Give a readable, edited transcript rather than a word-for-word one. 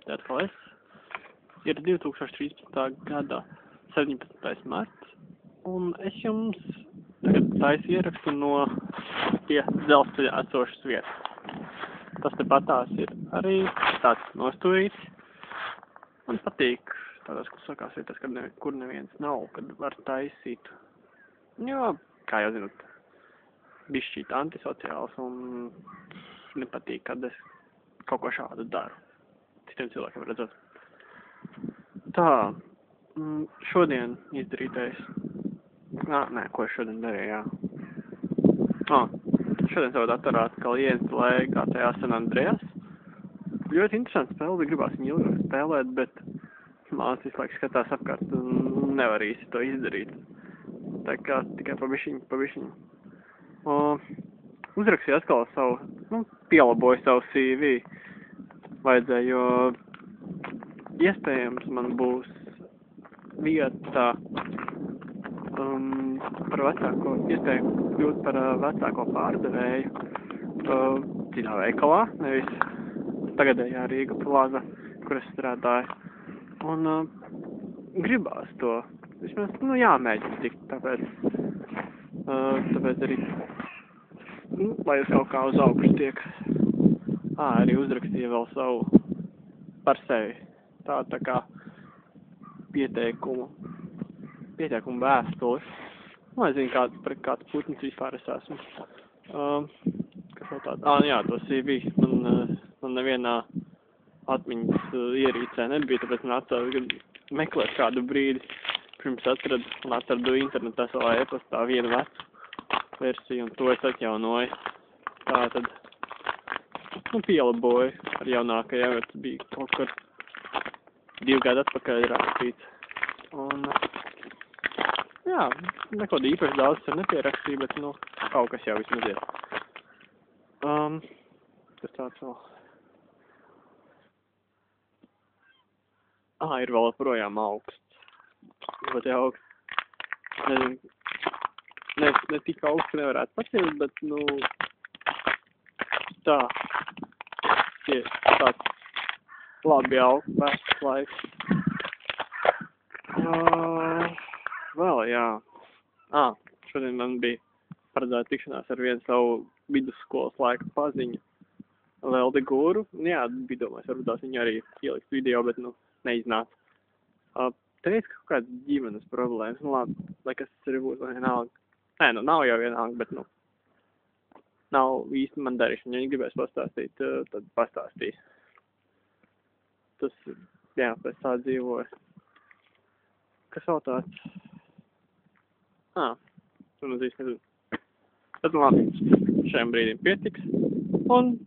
te atkal es. Ir 2013. gada 17. marts, un es jums tagad taisu ierakstu no pie dzelzceļa esošas vietas. Tas tepatās ir arī tāds nostūrīts. Man patīk tādās klusākās vietās, kur neviens nav, kad var taisīt. Jo, kā jau zināt, bišķīt antisociāls un nepatīk, kad es kaut ko šādu daru. Citiem cilvēkiem redzot. Tā, šodien izdarītais. Nē, ko es šodien darīju, jā. Šodien savā datorā atkal ieinstalēju GTA San Andreas. Ļoti interesanti spēle, bet gribās viņu ilgāk spēlēt, bet māc visu laiku skatās apkārt un nevar īsti to izdarīt. Tā kā tikai pa bišķiņu. Uzrakstīju atkal savu, pielaboju savu CV. Vajadzēja, jo iespējams man būs vieta par vecāko, iespēju kļūt par vecāko pārdevēju citā veikalā, nevis tagadējā Rīga Plaza, kur es strādāju. Un gribās to, vismaz, jāmēģina tikt, tāpēc arī, lai es kaut kā uz augšu tiek. Arī uzrakstīju vēl savu par sevi, tā kā pieteikumu vēstuli. Lai zinu, kāds putns vispār es esmu. Kas vēl tāds? Jā, to CV man nevienā atmiņas ierīcē nebija, tāpēc man atstāju meklēt kādu brīdi. Pirms atradu internetā savā e-pastā vienu vecu versiju, un to es atjaunoju. Tātad, pielaboju ar jaunākajiem, jo tas bija kaut kur 2 gadu atpakaļ rakstīts. Un, jā, neko īpaši daudz tur nepierakstīju, bet, kaut kas jau vismaz ir. Tas tāds vēl. Ir vēl projām augsts. Bet jau augsts. Nezinu, ne tik augstu nevarētu pacelt, bet, tā. Tāds labi vecs laiks. Vēl, jā. Šodien man bija paredzēta tikšanās ar vienu savu vidusskolas laika paziņu. Lelde Guru. Jā, bija domājis, varbūt tās viņu arī ielikt video, bet, neiznāca. Teica kaut kādas ģimenes problēmas. Labi, lai kas tas arī būtu, vai vienalga. Nē, nav jau vienalga, bet, nav īsti man darīšana. Ja viņi gribēs pastāstīt, tad pastāstīs. Tas, jā, pēc tā dzīvoju. Kas vēl tāds? Tu īsti nezinu. Tad labi, šajam brīdim pietiks. Un